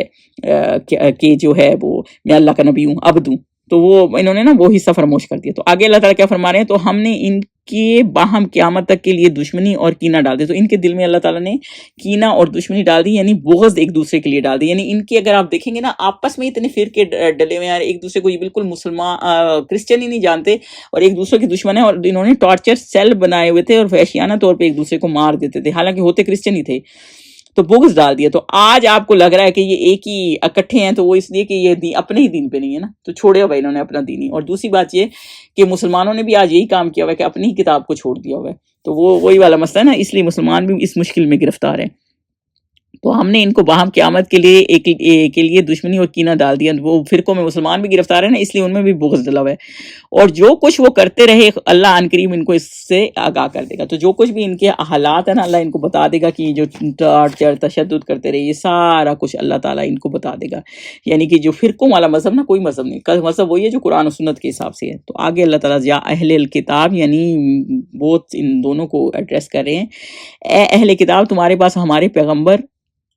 کہ جو ہے وہ میں اللہ کا نبی ہوں، عبد ہوں. تو وہ انہوں نے نا وہ حصہ فراموش کر دیا. تو آگے اللہ تعالیٰ کیا فرما رہے ہیں، تو ہم نے ان کے باہم قیامت تک کے لیے دشمنی اور کینہ ڈال دی. تو ان کے دل میں اللہ تعالیٰ نے کینہ اور دشمنی ڈال دی، یعنی بغض ایک دوسرے کے لیے ڈال دی. یعنی ان کے اگر آپ دیکھیں گے نا آپس میں اتنے فرقے ڈلے ہوئے ہیں، ایک دوسرے کو یہ بالکل مسلمان کرسچن ہی نہیں جانتے اور ایک دوسرے کے دشمن ہیں، اور انہوں نے ٹارچر سیل بنائے ہوئے تھے اور وحشیانہ طور پہ ایک دوسرے کو مار دیتے تھے، حالانکہ ہوتے کرسچن ہی تھے. تو بغض ڈال دیا. تو آج آپ کو لگ رہا ہے کہ یہ ایک ہی اکٹھے ہیں، تو وہ اس لیے کہ یہ اپنے ہی دین پہ نہیں ہے نا، تو چھوڑے ہوا انہوں نے اپنا دین ہی. اور دوسری بات یہ کہ مسلمانوں نے بھی آج یہی کام کیا ہوا ہے کہ اپنی ہی کتاب کو چھوڑ دیا ہوا ہے. تو وہ وہی والا مسئلہ ہے نا، اس لیے مسلمان بھی اس مشکل میں گرفتار ہیں. تو ہم نے ان کو باہم قیامت کے لیے دشمنی اور کینہ ڈال دیا. وہ فرقوں میں مسلمان بھی گرفتار ہیں نا، اس لیے ان میں بھی بغض ڈلا ہوا ہے. اور جو کچھ وہ کرتے رہے اللہ عنقریب کریم ان کو اس سے آگاہ کر دے گا. تو جو کچھ بھی ان کے حالات ہیں نا، اللہ ان کو بتا دے گا کہ یہ جو ٹارچر تشدد کرتے رہے، یہ سارا کچھ اللہ تعالیٰ ان کو بتا دے گا. یعنی کہ جو فرقوں والا مذہب نا، کوئی مذہب نہیں، مذہب وہی ہے جو قرآن و سنت کے حساب سے ہے. تو آگے اللہ تعالیٰ یا اہل الکتاب، یعنی بہت ان دونوں کو ایڈریس کر رہے ہیں. اے اہل کتاب، تمہارے پاس ہمارے پیغمبر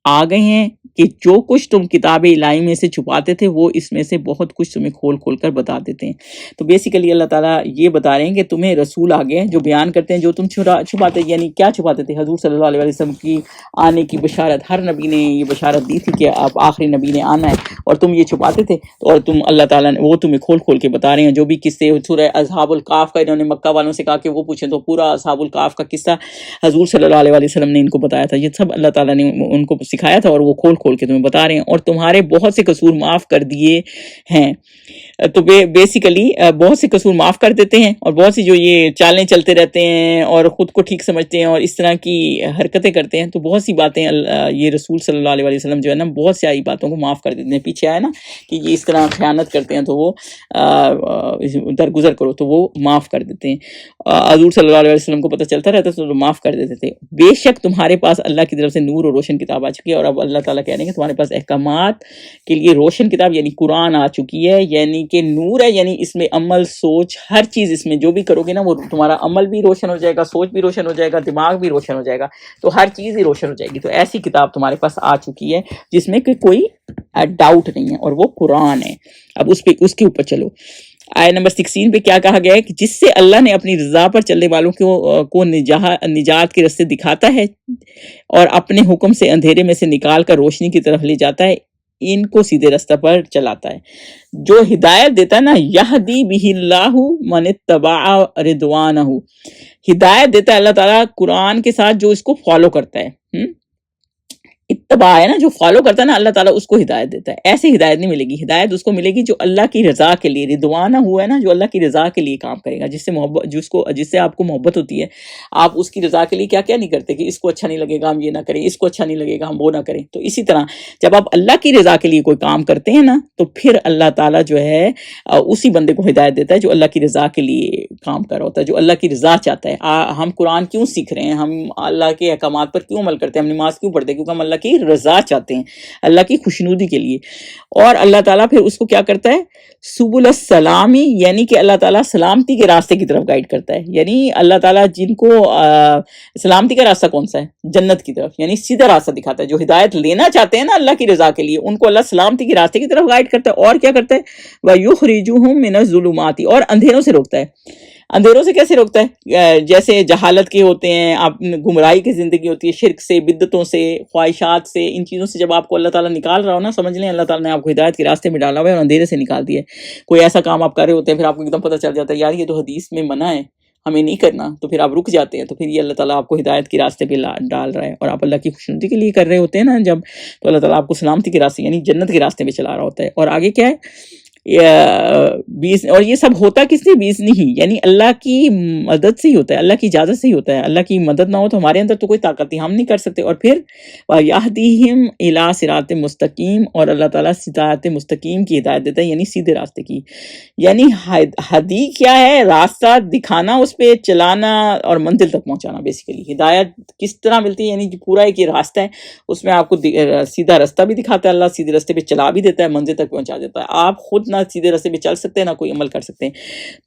آ گئے ہیں کہ جو کچھ تم کتاب الہی میں سے چھپاتے تھے وہ اس میں سے بہت کچھ تمہیں کھول کھول کر بتا دیتے ہیں. تو بیسیکلی اللہ تعالیٰ یہ بتا رہے ہیں کہ تمہیں رسول آ گئے ہیں جو بیان کرتے ہیں جو تم چھپاتے. یعنی کیا چھپاتے تھے؟ حضور صلی اللہ علیہ وسلم کی آنے کی بشارت. ہر نبی نے یہ بشارت دی تھی کہ اب آخری نبی نے آنا ہے، اور تم یہ چھپاتے تھے. اور تم اللہ تعالیٰ نے وہ تمہیں کھول کھول کے بتا رہے ہیں. جو بھی قصے سورہ اصحاب الکہف کا انہوں نے مکہ والوں سے کہا کہ وہ پوچھیں، تو پورا اصحاب الکہف کا قصہ حضور صلی اللہ علیہ وسلم نے ان کو بتایا تھا. یہ سب اللہ تعالیٰ نے ان کو سکھایا تھا اور وہ کھول کھول کے تمہیں بتا رہے ہیں. اور تمہارے بہت سے قصور معاف کر دیے ہیں. تو بیسیکلی بہت سے قصور معاف کر دیتے ہیں، اور بہت سی جو یہ چالیں چلتے رہتے ہیں اور خود کو ٹھیک سمجھتے ہیں اور اس طرح کی حرکتیں کرتے ہیں، تو بہت سی باتیں یہ رسول صلی اللہ علیہ وسلم جو ہے نا بہت سی باتوں کو معاف کر دیتے ہیں. پیچھے آئے نا کہ یہ اس طرح خیانت کرتے ہیں تو وہ درگزر کرو تو وہ معاف کر دیتے ہیں. حضور صلی اللہ علیہ وسلم کو پتہ چلتا رہتا تو معاف کر دیتے تھے. بے شک تمہارے پاس اللہ کی طرف سے نور اور روشن کتاب آ چکی ہے. اور اب اللہ تعالیٰ کہہ رہے ہیں کہ تمہارے پاس احکامات کے لیے روشن کتاب یعنی قرآن آ چکی ہے. یعنی کہ نور ہے، یعنی اس میں عمل، سوچ، ہر چیز اس میں جو بھی کرو گے نا وہ تمہارا عمل بھی روشن ہو جائے گا، سوچ بھی روشن ہو جائے گا، دماغ بھی روشن ہو جائے گا. تو ہر چیز ہی روشن ہو جائے گی. تو ایسی کتاب تمہارے پاس آ چکی ہے جس میں کہ کوئی ڈاؤٹ نہیں ہے، اور وہ قرآن ہے. اب اس کے اوپر چلو. آیت نمبر 16 پہ کیا کہا گیا ہے کہ جس سے اللہ نے اپنی رضا پر چلنے والوں کو نجات کے راستے دکھاتا ہے اور اپنے حکم سے اندھیرے میں سے نکال کر روشنی کی طرف لے جاتا ہے، ان کو سیدھے راستے پر چلاتا ہے. جو ہدایت دیتا ہے نا، یہدی بہ اللہ من اتبع رضوانہ، ہدایت دیتا ہے اللہ تعالیٰ قرآن کے ساتھ جو اس کو فالو کرتا ہے. اتباع ہے نا، جو فالو کرتا ہے نا اللہ تعالیٰ اس کو ہدایت دیتا ہے. ایسے ہدایت نہیں ملے گی، ہدایت اس کو ملے گی جو اللہ کی رضا کے لیے، رضوانہ ہوا ہے نا، جو اللہ کی رضا کے لیے کام کرے گا، جس سے محبت، جس سے آپ کو محبت ہوتی ہے. آپ اس کی رضا کے لیے کیا کیا نہیں کرتے کہ اس کو اچھا نہیں لگے گا ہم یہ نہ کریں، اس کو اچھا نہیں لگے گا ہم وہ نہ کریں. تو اسی طرح جب آپ اللہ کی رضا کے لیے کوئی کام کرتے ہیں نا، تو پھر اللہ تعالیٰ جو ہے اسی بندے کو ہدایت دیتا ہے جو اللہ کی رضا کے لیے کام کر رہا ہوتا ہے، جو اللہ کی رضا چاہتا ہے. ہم قرآن کیوں سیکھ رہے ہیں، ہم اللہ کے احکامات پر کیوں عمل کرتے ہیں، ہم نماز کیوں پڑھتے ہیں؟ کیونکہ ہم اللہ کی رضا چاہتے ہیں، اللہ کی خوشنودی کے لیے. اور اللہ تعالیٰ پھر اس کو کیا کرتا ہے، سبل السلامی، یعنی کہ اللہ تعالیٰ سلامتی کے راستے کی طرف گائیڈ کرتا ہے. یعنی اللہ تعالیٰ جن کو سلامتی کا راستہ کون سا ہے، جنت کی طرف، یعنی سیدھا راستہ دکھاتا ہے. جو ہدایت لینا چاہتے ہیں نا اللہ کی رضا کے لیے، ان کو اللہ سلامتی کے راستے کی طرف گائیڈ کرتا ہے. اور کیا کرتا ہے، وَيُخْرِجُهُم مِّنَ الظُّلُمَاتِ، اور اندھیروں سے روکتا ہے. اندھیروں سے کیسے روکتا ہے؟ جیسے جہالت کے ہوتے ہیں، آپ گمراہی کی زندگی ہوتی ہے، شرک سے، بدعتوں سے، خواہشات سے، ان چیزوں سے جب آپ کو اللہ تعالیٰ نکال رہا ہو نا، سمجھ لیں اللہ تعالیٰ نے آپ کو ہدایت کے راستے میں ڈالا ہوا ہے اور اندھیرے سے نکال دیا ہے. کوئی ایسا کام آپ کر رہے ہوتے ہیں، پھر آپ کو ایک دم پتہ چل جاتا ہے یار یہ تو حدیث میں منع ہے، ہمیں نہیں کرنا، تو پھر آپ رک جاتے ہیں. تو پھر یہ اللہ تعالیٰ آپ کو ہدایت کے راستے پہ ڈال رہا ہے، اور آپ اللہ کی خوشنودی کے لیے کر رہے ہوتے ہیں نا جب، تو اللہ تعالیٰ آپ کو سلامتی کے راستے یعنی جنت کے راستے پہ چلا رہا ہوتا ہے. اور آگے کیا ہے، بیس، اور یہ سب ہوتا کس لیے؟ بیس نہیں، یعنی اللہ کی مدد سے ہی ہوتا ہے، اللہ کی اجازت سے ہی ہوتا ہے. اللہ کی مدد نہ ہو تو ہمارے اندر تو کوئی طاقت نہیں، ہم نہیں کر سکتے. اور پھر وَيَهْدِيهِمْ إِلَىٰ صِرَاطٍ مستقیم، اور اللہ تعالیٰ صراط مستقیم کی ہدایت دیتا ہے، یعنی سیدھے راستے کی. یعنی ہدی کیا ہے؟ راستہ دکھانا، اس پہ چلانا اور منزل تک پہنچانا. بیسیکلی ہدایت کس طرح ملتی ہے؟ یعنی جو پورا ایک یہ راستہ ہے، اس میں آپ کو سیدھا راستہ بھی دکھاتا ہے اللہ، سیدھے راستے پہ چلا بھی دیتا ہے، منزل تک پہنچا دیتا ہے. آپ خود نہ سیدھے راستے پہ چل سکتے ہیں، نہ کوئی عمل کر سکتے ہیں.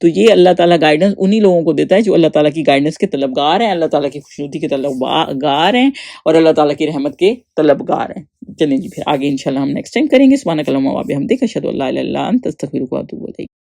تو یہ اللہ تعالیٰ گائیڈنس انہی لوگوں کو دیتا ہے جو اللہ تعالیٰ کی گائیڈنس کے طلبگار ہیں، اللہ تعالیٰ کی خوشنودی کے طلبگار ہیں، اور اللہ تعالیٰ کی رحمت کے طلبگار ہیں. چلیں جی، پھر آگے انشاءاللہ ہم نیکسٹ ٹائم کریں گے. سبحانک اللہم و بحمدک، اشہد ان لا الہ الا انت، استغفرک و اتوب الیک.